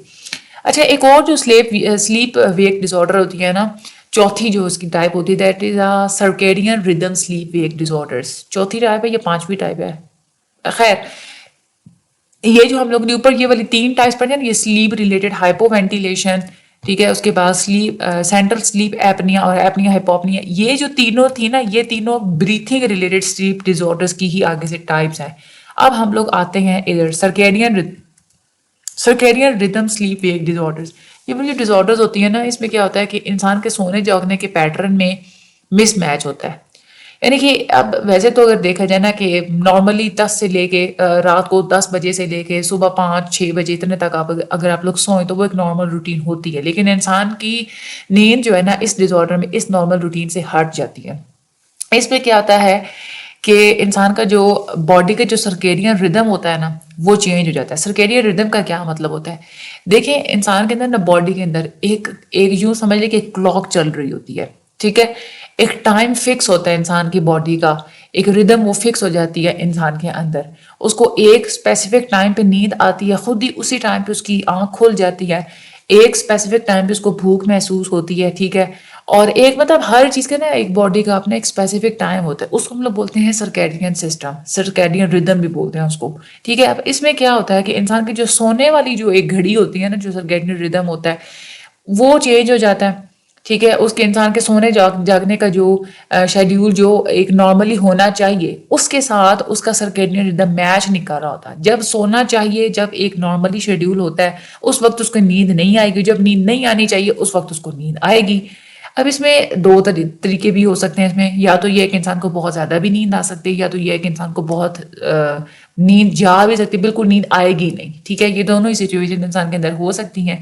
اچھا ایک اور جو سلیپ ویک ڈس آرڈر ہوتی ہے نا چوتھی جو اس کی ٹائپ ہوتی ہے دیٹ از سرکیڈین ردم سلیپ ویک ڈس آرڈرز. چوتھی ٹائپ ہے یا 5ویں ٹائپ ہے؟ خیر یہ جو ہم لوگ نے اوپر یہ والی 3 ٹائپس پڑھی ہیں نا یہ سلیپ ریلیٹڈ ہائپو وینٹیلیشن. ٹھیک ہے. اس کے بعد سینٹرل سلیپ ایپنیا اور ایپنیا ہائپوپنیا یہ جو تینوں تھی نا یہ تینوں بریتھنگ ریلیٹڈ سلیپ ڈس آرڈرز کی ہی آگے سے ٹائپس ہیں. اب ہم لوگ آتے ہیں ادھر سرکیڈین ردم سلیپ ویک ڈس آرڈرز. یہ جو ڈس آرڈرز ہوتی ہیں نا اس میں کیا ہوتا ہے کہ انسان کے سونے جاگنے کے پیٹرن میں مس میچ ہوتا ہے. یعنی کہ اب ویسے تو اگر دیکھا جائے نا کہ نارملی 10 سے لے کے رات کو 10 بجے سے لے کے صبح 5-6 بجے اتنے تک اگر آپ لوگ سوئیں تو وہ ایک نارمل روٹین ہوتی ہے. لیکن انسان کی نیند جو ہے نا اس ڈس آرڈر میں اس نارمل روٹین سے ہٹ جاتی ہے. اس پہ کیا ہوتا ہے کہ انسان کا جو باڈی کا جو سرکیڈین ردم ہوتا ہے نا وہ چینج ہو جاتا ہے. سرکیڈین ردم کا کیا مطلب ہوتا ہے؟ دیکھیں انسان کے اندر نا باڈی کے اندر ایک یوں سمجھ لیں کہ ایک کلاک چل رہی ہوتی ہے. ٹھیک ہے. ایک ٹائم فکس ہوتا ہے انسان کی باڈی کا ایک ردم وہ فکس ہو جاتی ہے انسان کے اندر. اس کو ایک اسپیسیفک ٹائم پہ نیند آتی ہے خود ہی اسی ٹائم پہ اس کی آنکھ کھل جاتی ہے. ایک اسپیسیفک ٹائم پہ اس کو بھوک محسوس ہوتی ہے. ٹھیک ہے. اور ایک مطلب ہر چیز کا نا ایک باڈی کا اپنا ایک اسپیسیفک ٹائم ہوتا ہے. اس کو ہم لوگ بولتے ہیں سرکیڈین سسٹم سرکیڈین ردم بھی بولتے ہیں اس کو. ٹھیک ہے. اب اس میں کیا ہوتا ہے کہ انسان کی جو سونے والی جو ایک گھڑی ہوتی ہے نا جو سرکیڈین ردم ہوتا ہے وہ چینج ہو جاتا ہے. ٹھیک ہے. اس کے انسان کے سونے جاگنے کا جو شیڈیول جو ایک نارملی ہونا چاہیے اس کے ساتھ اس کا سرکیڈین ردم میچ نہیں کر رہا ہوتا. جب سونا چاہیے جب ایک نارملی شیڈیول ہوتا ہے اس وقت اس کو نیند نہیں آئے گی. جب نیند نہیں آنی چاہیے اس وقت اس کو نیند آئے گی. اب اس میں 2 طریقے بھی ہو سکتے ہیں. اس میں یا تو یہ کہ انسان کو بہت زیادہ بھی نیند آ سکتی ہے یا تو یہ ہے کہ انسان کو بہت نیند جا بھی سکتی ہے بالکل نیند آئے گی نہیں. ٹھیک ہے. یہ دونوں ہی سچویشن انسان کے اندر ہو سکتی ہیں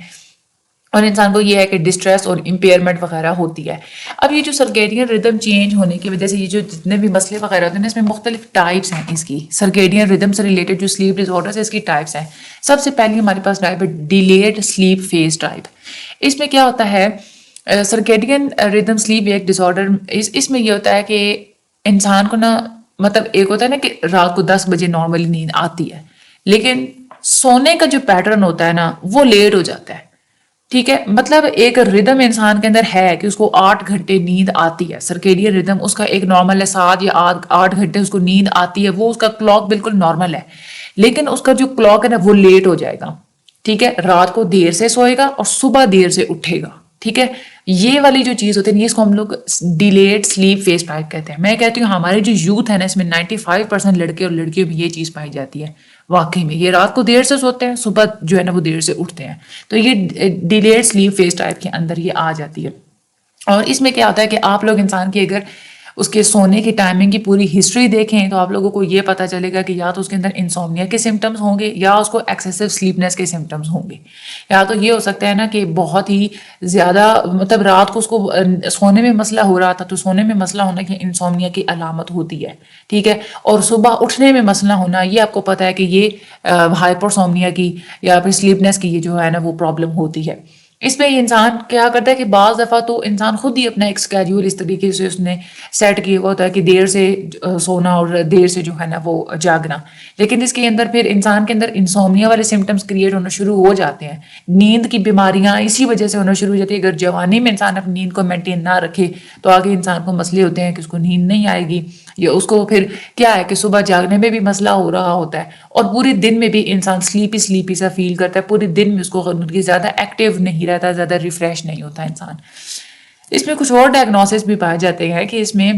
اور انسان کو یہ ہے کہ ڈسٹریس اور امپیئرمنٹ وغیرہ ہوتی ہے. اب یہ جو سرکیڈین ردم چینج ہونے کی وجہ سے یہ جو جتنے بھی مسئلے وغیرہ ہوتے ہیں اس میں مختلف ٹائپس ہیں. اس کی سرکیڈین ردم سے ریلیٹڈ جو سلیپ ڈس آرڈرز ہیں اس کی ٹائپس ہیں. سب سے پہلی ہمارے پاس ٹائپ ہے ڈیلیڈ سلیپ فیز ٹائپ. اس میں کیا ہوتا ہے سرکیڈین ردم سلیپ ویک ڈس آرڈر اس میں یہ ہوتا ہے کہ انسان کو نا مطلب ایک ہوتا ہے نا کہ رات کو 10 بجے نارملی نیند آتی ہے لیکن سونے کا جو پیٹرن ہوتا ہے نا وہ لیٹ ہو جاتا ہے. ٹھیک ہے، مطلب ایک ردم انسان کے اندر ہے کہ اس کو 8 گھنٹے نیند آتی ہے، سرکیڈین ردم اس کا ایک نارمل ہے، 7 یا 8 گھنٹے اس کو نیند آتی ہے، وہ اس کا کلاک بالکل نارمل ہے، لیکن اس کا جو کلاک ہے نا وہ لیٹ ہو جائے گا، ٹھیک ہے، رات کو دیر سے سوئے گا اور صبح دیر سے اٹھے گا، ٹھیک ہے، یہ والی جو چیز ہوتی ہے یہ اس کو ہم لوگ ڈیلیڈ سلیپ فیز ٹائپ کہتے ہیں۔ میں کہتی ہوں ہمارے جو یوتھ ہے نا اس میں 95% لڑکے اور لڑکیوں میں یہ چیز پائی جاتی ہے، واقعی میں یہ رات کو دیر سے سوتے ہیں، صبح جو ہے نا وہ دیر سے اٹھتے ہیں، تو یہ ڈیلیڈ سلیپ فیز ٹائپ کے اندر یہ آ جاتی ہے۔ اور اس میں کیا ہوتا ہے کہ آپ لوگ انسان کی اگر اس کے سونے کی ٹائمنگ کی پوری ہسٹری دیکھیں تو آپ لوگوں کو یہ پتا چلے گا کہ یا تو اس کے اندر انسومنیا کے سمٹمز ہوں گے یا اس کو ایکسیسو سلیپنس کے سمٹمز ہوں گے، یا تو یہ ہو سکتا ہے نا کہ بہت ہی زیادہ مطلب رات کو اس کو سونے میں مسئلہ ہو رہا تھا، تو سونے میں مسئلہ ہونا کہ انسومنیا کی علامت ہوتی ہے، ٹھیک ہے، اور صبح اٹھنے میں مسئلہ ہونا یہ آپ کو پتا ہے کہ یہ ہائپرسومنیا کی یا پھر سلیپنس کی یہ جو ہے نا وہ پرابلم ہوتی ہے۔ اس میں انسان کیا کرتا ہے کہ بعض دفعہ تو انسان خود ہی اپنا ایک اسکیڈول اس طریقے سے اس نے سیٹ کیا ہوا ہوتا ہے کہ دیر سے سونا اور دیر سے جو ہے نا وہ جاگنا، لیکن اس کے اندر پھر انسان کے اندر انسومنیا والے سمٹمز کریٹ ہونا شروع ہو جاتے ہیں، نیند کی بیماریاں اسی وجہ سے ہونا شروع ہو جاتی ہے۔ اگر جوانی میں انسان اپنی نیند کو مینٹین نہ رکھے تو آگے انسان کو مسئلے ہوتے ہیں کہ اس کو نیند نہیں آئے گی، یا اس کو پھر کیا ہے کہ صبح جاگنے میں بھی مسئلہ ہو رہا ہوتا ہے، اور پورے دن میں بھی انسان سلیپی سا فیل کرتا ہے، پورے دن میں اس کو زیادہ ایکٹیو نہیں رہتا، زیادہ ریفریش نہیں ہوتا انسان۔ اس میں کچھ اور ڈائگنوسس بھی پائے جاتے ہیں کہ اس میں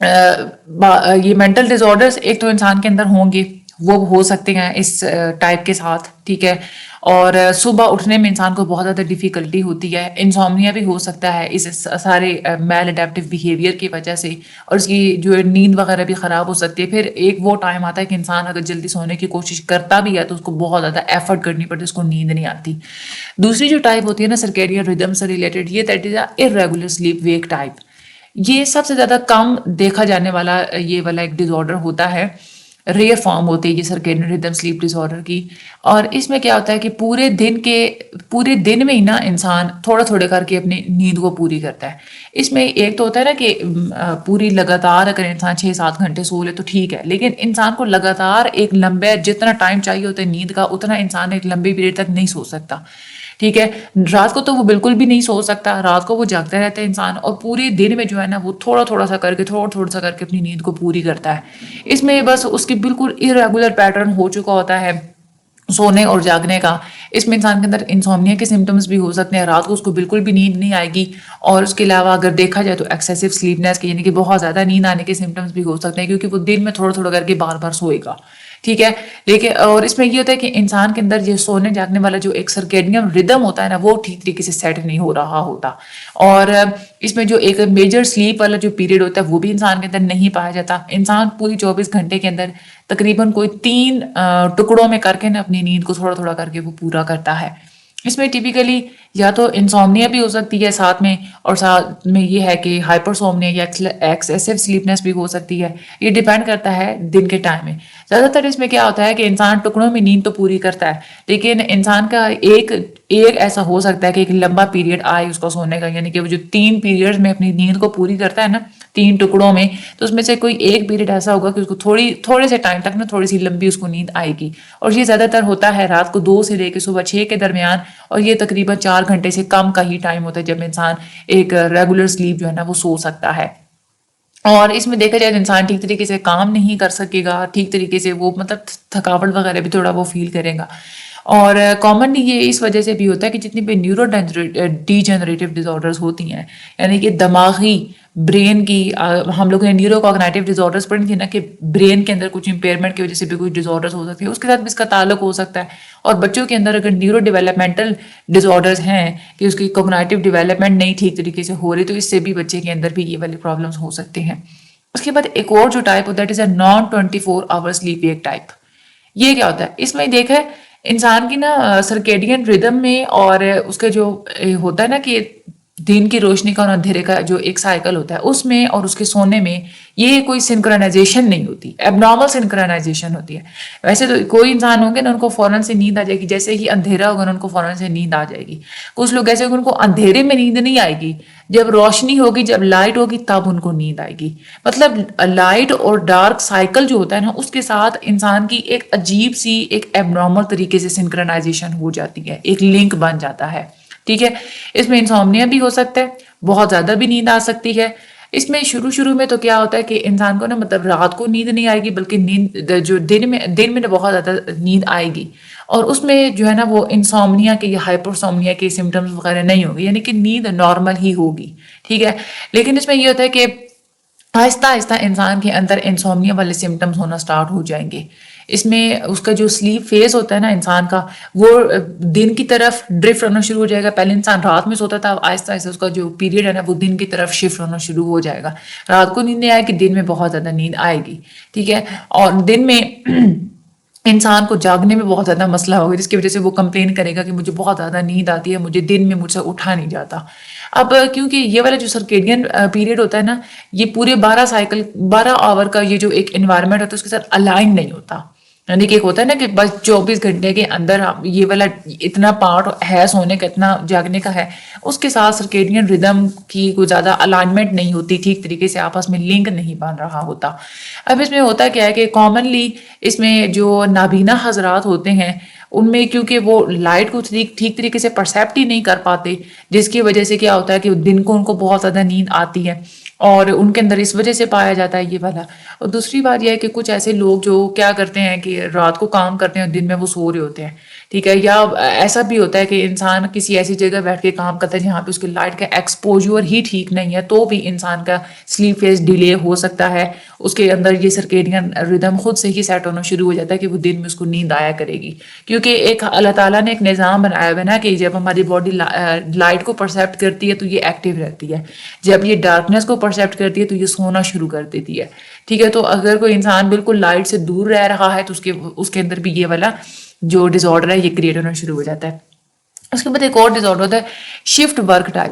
یہ مینٹل ڈس آرڈرس ایک تو انسان کے اندر ہوں گے، وہ ہو سکتے ہیں اس ٹائپ کے ساتھ، ٹھیک ہے، اور صبح اٹھنے میں انسان کو بہت زیادہ ڈیفیکلٹی ہوتی ہے، انسومنیا بھی ہو سکتا ہے اس سارے میل اڈیپٹیو بیہیویئر کی وجہ سے، اور اس کی جو نیند وغیرہ بھی خراب ہو سکتی ہے۔ پھر ایک وہ ٹائم آتا ہے کہ انسان اگر جلدی سونے کی کوشش کرتا بھی ہے تو اس کو بہت زیادہ ایفرٹ کرنی پڑتی ہے، اس کو نیند نہیں آتی۔ دوسری جو ٹائپ ہوتی ہے نا سرکیڈین ردم سے ریلیٹڈ، یہ that is a irregular sleep wake type, یہ سب سے زیادہ کم دیکھا جانے والا یہ والا ایک ڈس آرڈر ہوتا ہے، ریئر فارم ہوتی ہے یہ سرکیڈین ردم سلیپ ڈس آرڈر کی۔ اور اس میں کیا ہوتا ہے کہ پورے دن میں ہی نا انسان تھوڑا تھوڑا کر کے اپنی نیند کو پوری کرتا ہے۔ اس میں ایک تو ہوتا ہے نا کہ پوری لگاتار اگر انسان 6-7 گھنٹے سو لے تو ٹھیک ہے، لیکن انسان کو لگاتار ایک لمبے جتنا ٹائم چاہیے ہوتا ہے نیند کا اتنا انسان ایک لمبی پیریڈ تک نہیں سو سکتا، ٹھیک ہے، رات کو تو وہ بالکل بھی نہیں سو سکتا، رات کو وہ جاگتا رہتا ہے انسان، اور پورے دن میں جو ہے نا وہ تھوڑا تھوڑا سا کر کے اپنی نیند کو پوری کرتا ہے۔ اس میں بس اس کی بالکل ارریگولر پیٹرن ہو چکا ہوتا ہے سونے اور جاگنے کا۔ اس میں انسان کے اندر انسومنیا کے سمٹمز بھی ہو سکتے ہیں، رات کو اس کو بالکل بھی نیند نہیں آئے گی، اور اس کے علاوہ اگر دیکھا جائے تو ایکسیسو سلیپنس کے یعنی کہ بہت زیادہ نیند آنے کے سمٹمز بھی ہو سکتے ہیں، کیونکہ وہ دن میں تھوڑا تھوڑا کر کے بار بار سوئے گا، ٹھیک ہے، لیکن اور اس میں یہ ہوتا ہے کہ انسان کے اندر یہ سونے جاگنے والا جو ایک سرکیڈین ردم ہوتا ہے نا وہ ٹھیک طریقے سے سیٹ نہیں ہو رہا ہوتا، اور اس میں جو ایک میجر سلیپ والا جو پیریڈ ہوتا ہے وہ بھی انسان کے اندر نہیں پایا جاتا۔ انسان پوری 24 گھنٹے کے اندر تقریباً کوئی 3 ٹکڑوں میں کر کے نا اپنی نیند کو تھوڑا تھوڑا کر کے وہ پورا کرتا ہے۔ اس میں ٹیپیکلی یا تو انسومنیا بھی ہو سکتی ہے ساتھ میں، اور ساتھ میں یہ ہے کہ ہائپرسومنیا یا ایکسیسو سلیپنس بھی ہو سکتی ہے، یہ ڈیپینڈ کرتا ہے دن کے ٹائم میں۔ زیادہ تر اس میں کیا ہوتا ہے کہ انسان ٹکڑوں میں نیند تو پوری کرتا ہے، لیکن انسان کا ایک ایسا ہو سکتا ہے کہ ایک لمبا پیریڈ آئے اس کو سونے کا، یعنی کہ وہ جو 3 پیریڈ میں اپنی نیند کو پوری کرتا ہے نا 3 ٹکڑوں میں، تو اس میں سے کوئی ایک پیریڈ ایسا ہوگا کہ اس کو تھوڑے سے ٹائم تک نا تھوڑی سی لمبی اس کو نیند آئے گی، اور یہ زیادہ تر ہوتا ہے رات کو 2 سے لے کے صبح 6 کے درمیان، اور یہ تقریباً 4 گھنٹے سے کم کا ہی ٹائم ہوتا ہے جب انسان ایک ریگولر سلیپ جو ہے نا وہ سو سکتا ہے۔ اور اس میں دیکھا جائے تو انسان ٹھیک طریقے سے کام نہیں کر سکے گا، ٹھیک طریقے سے وہ مطلب تھکاوٹ وغیرہ بھی تھوڑا وہ فیل کرے گا، اور کامنلی یہ اس وجہ سے بھی ہوتا ہے کہ جتنی بھی نیورو ڈی جنریٹو ڈس آرڈرز ہوتی ہیں، یعنی کہ دماغی برین کی ہم لوگوں نے نیورو کوگنیٹو ڈس آرڈرز پڑھی تھی نا کہ برین کے اندر کچھ امپیئرمنٹ کی وجہ سے بھی کچھ ڈس آرڈرز ہو سکتی ہے، اس کے ساتھ بھی اس کا تعلق ہو سکتا ہے۔ اور بچوں کے اندر اگر نیورو ڈیولپمنٹل ڈس آرڈرز ہیں کہ اس کی کوگنیٹو ڈیولپمنٹ نہیں ٹھیک طریقے سے ہو رہی، تو اس سے بھی بچے کے اندر بھی یہ والی پرابلمس ہو سکتے ہیں۔ اس کے بعد ایک اور جو ٹائپ ہوتا ہے that is a non 24 hour sleep wake type. یہ کیا ہوتا ہے؟ اس میں دیکھا انسان کی نا سرکیڈین ردم میں اور اس کا جو ہوتا ہے نا کہ دن کی روشنی کا اور اندھیرے کا جو ایک سائیکل ہوتا ہے اس میں اور اس کے سونے میں یہ کوئی سنکرونائزیشن نہیں ہوتی، ایب نارمل سنکرونائزیشن ہوتی ہے۔ ویسے تو کوئی انسان ہوں گے نا ان کو فوراً سے نیند آ جائے گی، جیسے ہی اندھیرا ہوگا نا ان کو فوراً سے نیند آ جائے گی۔ کچھ لوگ ایسے ان کو اندھیرے میں نیند نہیں آئے گی، جب روشنی ہوگی جب لائٹ ہوگی تب ان کو نیند آئے گی۔ مطلب لائٹ اور ڈارک سائیکل جو ہوتا ہے نا اس کے ساتھ انسان کی ایک عجیب سی ایک ایب نارمل طریقے سے سنکرونائزیشن ہو جاتی ہے، ایک لنک بن جاتا ہے، ٹھیک ہے. اس میں انسومنیا بھی ہو سکتا ہے، بہت زیادہ بھی نیند آ سکتی ہے. اس میں شروع میں تو کیا ہوتا ہے کہ انسان کو نا مطلب رات کو نیند نہیں آئے گی، بلکہ نیند جو دن میں بہت زیادہ نیند آئے گی، اور اس میں جو ہے نا وہ انسومنیا کے یا ہائپرسومنیا کے سمٹمز وغیرہ نہیں ہوگی، یعنی کہ نیند نارمل ہی ہوگی. ٹھیک ہے. لیکن اس میں یہ ہوتا ہے کہ آہستہ آہستہ انسان کے اندر انسومنیا والے سمٹمز ہونا سٹارٹ ہو جائیں گے. اس میں اس کا جو سلیپ فیز ہوتا ہے نا انسان کا، وہ دن کی طرف ڈرفٹ ہونا شروع ہو جائے گا. پہلے انسان رات میں سوتا تھا، آہستہ آہستہ اس کا جو پیریڈ ہے نا وہ دن کی طرف شفٹ ہونا شروع ہو جائے گا. رات کو نیند نہیں آئے گی، دن میں بہت زیادہ نیند آئے گی. ٹھیک ہے. اور دن میں انسان کو جاگنے میں بہت زیادہ مسئلہ ہوگا، جس کی وجہ سے وہ کمپلین کرے گا کہ مجھے بہت زیادہ نیند آتی ہے، مجھے دن میں مجھ سے اٹھا نہیں جاتا. اب کیونکہ یہ والا جو سرکیڈین پیریڈ ہوتا ہے نا، یہ پورے 12 آور کا یہ جو ایک انوائرمنٹ ہوتا ہے اس کے ساتھ الائن نہیں ہوتا. یعنی کہ ایک ہوتا ہے نا کہ بس 24 گھنٹے کے اندر یہ والا اتنا پارٹ ہے سونے کا، اتنا جاگنے کا ہے، اس کے ساتھ سرکیڈین ردم کی کوئی زیادہ الائنمنٹ نہیں ہوتی، ٹھیک طریقے سے آپس میں لنک نہیں بن رہا ہوتا. اب اس میں ہوتا کیا ہے کہ کامنلی اس میں جو نابینا حضرات ہوتے ہیں ان میں کیونکہ وہ لائٹ کو ٹھیک طریقے سے پرسیپٹ ہی نہیں کر پاتے، جس کی وجہ سے کیا ہوتا ہے کہ دن کو ان کو بہت زیادہ نیند آتی ہے، اور ان کے اندر اس وجہ سے پایا جاتا ہے یہ والا. اور دوسری بات یہ ہے کہ کچھ ایسے لوگ جو کیا کرتے ہیں کہ رات کو کام کرتے ہیں اور دن میں وہ سو رہے ہوتے ہیں. ٹھیک ہے. یا ایسا بھی ہوتا ہے کہ انسان کسی ایسی جگہ بیٹھ کے کام کرتا ہے جہاں پہ اس کی لائٹ کا ایکسپوجر ہی ٹھیک نہیں ہے، تو بھی انسان کا سلیپ فیز ڈیلے ہو سکتا ہے. اس کے اندر یہ سرکیڈین ردم خود سے ہی سیٹ ہونا شروع ہو جاتا ہے کہ وہ دن میں اس کو نیند آیا کرے گی. کیونکہ ایک اللہ تعالیٰ نے ایک نظام بنایا ہوا ہے نا کہ جب ہماری باڈی لائٹ کو پرسیپٹ کرتی ہے تو یہ ایکٹیو رہتی ہے، جب یہ ڈارکنیس کو پرسیپٹ کرتی ہے تو یہ سونا شروع کر دیتی ہے. ٹھیک ہے. تو اگر کوئی انسان بالکل لائٹ سے دور رہ رہا ہے تو اس کے اندر بھی یہ والا جو ڈس آرڈر ہے یہ کریٹ ہونا شروع ہو جاتا ہے. اس کے بعد ایک اور ڈس آرڈر ہوتا ہے شفٹ ورک ٹائپ.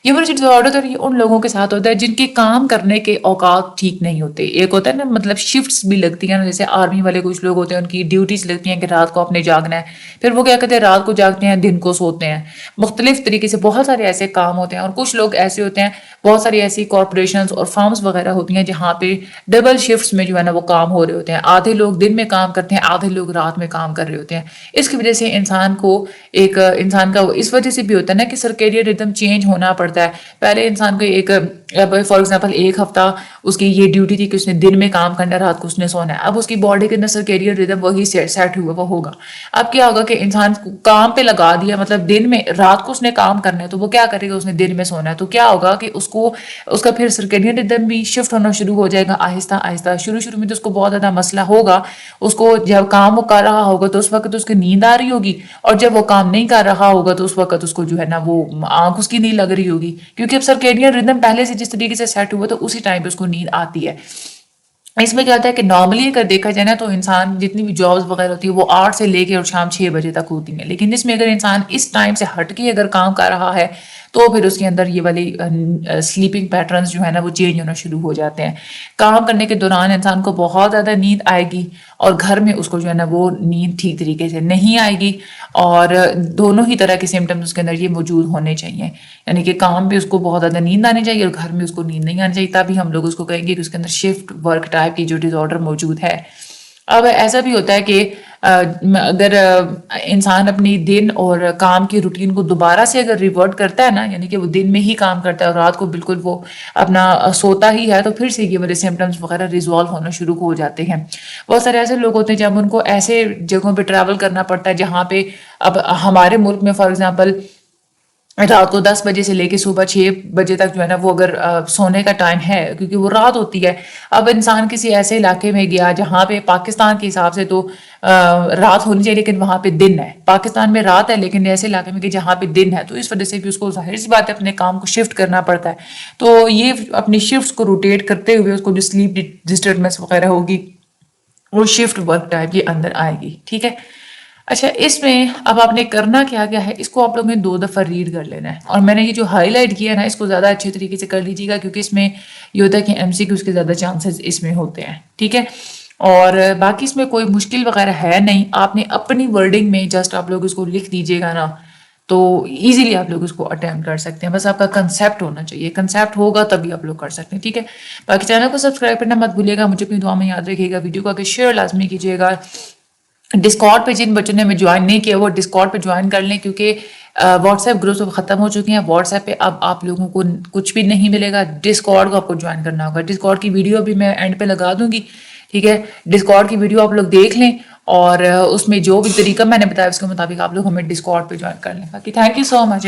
یہ والا جو ڈس آرڈر ہوتا ہے یہ ان لوگوں کے ساتھ ہوتا ہے جن کے کام کرنے کے اوقات ٹھیک نہیں ہوتے. ایک ہوتا ہے نا مطلب شفٹس بھی لگتی ہیں نا، جیسے آرمی والے کچھ لوگ ہوتے ہیں ان کی ڈیوٹیز لگتی ہیں کہ رات کو اپنے جاگنا ہے، پھر وہ کیا کہتے ہیں رات کو جاگتے ہیں دن کو سوتے ہیں. مختلف طریقے سے بہت سارے ایسے کام ہوتے ہیں. اور کچھ لوگ ایسے ہوتے ہیں، بہت ساری ایسی کارپوریشنز اور فرمز وغیرہ ہوتی ہیں جہاں پہ ڈبل شفٹس میں جو ہے نا وہ کام ہو رہے ہوتے ہیں. آدھے لوگ دن میں کام کرتے ہیں، آدھے لوگ رات میں کام کر رہے ہوتے ہیں. اس کی وجہ سے انسان کا اس وجہ سے بھی ہوتا ہے نا کہ سرکیڈین ردم چینج ہونا پڑتا ہے. پہلے انسان کو ایک فار ایگزامپل ایک ہفتہ اس کی یہ ڈیوٹی تھی کہ اس نے دن میں کام کرنا ہے، رات کو اس نے سونا ہے. اب اس کی باڈی کے اندر سرکیڈین ردم وہی سیٹ ہوا وہ ہوگا. اب کیا ہوگا کہ انسان کام پہ لگا دیا، مطلب دن میں رات کو اس نے کام کرنا ہے تو وہ کیا کرے گا، اس نے دن میں سونا ہے، تو کیا ہوگا کہ اس کا پھر سرکیڈین ردم بھی شفٹ ہونا شروع ہو جائے گا آہستہ آہستہ. شروع میں تو اس کو بہت زیادہ مسئلہ ہوگا. اس کو جب کام وہ کر رہا ہوگا تو اس وقت اس کی نیند آ رہی ہوگی، اور جب وہ کام نہیں کر رہا ہوگا تو اس وقت اس کو جو ہے نا وہ آنکھ اس کی نہیں لگ رہی ہوگی، کیونکہ اب سرکیڈین ردم پہلے سے جس طریقے سے سیٹ ہوا تو اسی ٹائم پہ اس کو نیند آتی ہے. اس میں کیا ہوتا ہے کہ نارملی اگر دیکھا جائے نا تو انسان جتنی بھی جابس وغیرہ ہوتی ہے وہ 8 سے لے کے اور شام 6 بجے تک ہوتی ہیں. لیکن اس میں اگر انسان اس ٹائم سے ہٹ کے اگر کام کر رہا ہے تو پھر اس کے اندر یہ والی سلیپنگ پیٹرنز جو ہے نا وہ چینج ہونا شروع ہو جاتے ہیں. کام کرنے کے دوران انسان کو بہت زیادہ نیند آئے گی، اور گھر میں اس کو جو ہے نا وہ نیند ٹھیک طریقے سے نہیں آئے گی. اور دونوں ہی طرح کے سمٹمز اس کے اندر یہ موجود ہونے چاہیے. یعنی کہ کام پہ اس کو بہت زیادہ نیند آنی چاہیے اور گھر میں اس کو نیند نہیں آنی چاہیے. تبھی ہم لوگ اس کو کہیں گے کہ اس کے اندر شفٹ ورک ٹائپ کی جو ڈس آرڈر موجود ہے. اب ایسا بھی ہوتا ہے کہ اگر انسان اپنی دن اور کام کی روٹین کو دوبارہ سے اگر ریورٹ کرتا ہے نا، یعنی کہ وہ دن میں ہی کام کرتا ہے اور رات کو بالکل وہ اپنا سوتا ہی ہے، تو پھر سے یہ والے سمٹمز وغیرہ ریزالو ہونا شروع ہو جاتے ہیں. بہت سارے ایسے لوگ ہوتے ہیں جب ان کو ایسے جگہوں پہ ٹریول کرنا پڑتا ہے جہاں پہ اب ہمارے ملک میں فار ایگزامپل رات کو 10 بجے سے لے کے صبح 6 بجے تک جو ہے نا وہ اگر سونے کا ٹائم ہے کیونکہ وہ رات ہوتی ہے. اب انسان کسی ایسے علاقے میں گیا جہاں پہ پاکستان کے حساب سے تو رات ہونی چاہیے لیکن وہاں پہ دن ہے. پاکستان میں رات ہے لیکن ایسے علاقے میں کہ جہاں پہ دن ہے، تو اس وجہ سے بھی اس کو ظاہر سی بات ہے اپنے کام کو شفٹ کرنا پڑتا ہے. تو یہ اپنی شفٹس کو روٹیٹ کرتے ہوئے اس کو جو سلیپ ڈسٹربنس وغیرہ ہوگی وہ شفٹ ورک ٹائپ کے اندر آئے گی. ٹھیک ہے. اچھا، اس میں اب آپ نے کرنا کیا ہے، اس کو آپ لوگوں نے 2 دفعہ ریڈ کر لینا ہے. اور میں نے یہ جو ہائی لائٹ کیا ہے نا اس کو زیادہ اچھے طریقے سے کر لیجیے گا، کیونکہ اس میں یہ ہوتا ہے کہ MCQs کے زیادہ چانسز اس میں ہوتے ہیں. ٹھیک ہے. اور باقی اس میں کوئی مشکل وغیرہ ہے نہیں. آپ نے اپنی ورڈنگ میں جسٹ آپ لوگ اس کو لکھ دیجیے گا نا تو ایزیلی آپ لوگ اس کو اٹیمپٹ کر سکتے ہیں. بس آپ کا کنسیپٹ ہونا چاہیے، کنسیپٹ ہوگا تبھی آپ لوگ کر سکتے ہیں. ٹھیک ہے. باقی چینل کو سبسکرائب کرنا مت بھولیے گا. مجھے اپنی دعا میں یاد رکھیے گا. ویڈیو کو آگے شیئر لازمی کیجیے گا. ڈسکارڈ پہ جن بچوں نے ہمیں جوائن نہیں کیا وہ ڈسکارڈ پہ جوائن کر لیں، کیونکہ واٹس ایپ گروپ ختم ہو چکے ہیں. واٹس ایپ پہ اب آپ لوگوں کو کچھ بھی نہیں ملے گا. ڈسکارڈ کو آپ کو جوائن کرنا ہوگا. ڈسکارڈ کی ویڈیو بھی میں اینڈ پہ لگا دوں گی, ٹھیک ہے. ڈسکارڈ کی ویڈیو آپ لوگ دیکھ لیں اور اس میں جو بھی طریقہ میں نے بتایا اس کے مطابق آپ لوگ ہمیں ڈسکارڈ پہ جوائن کر لیں. باقی تھینک یو سو مچ.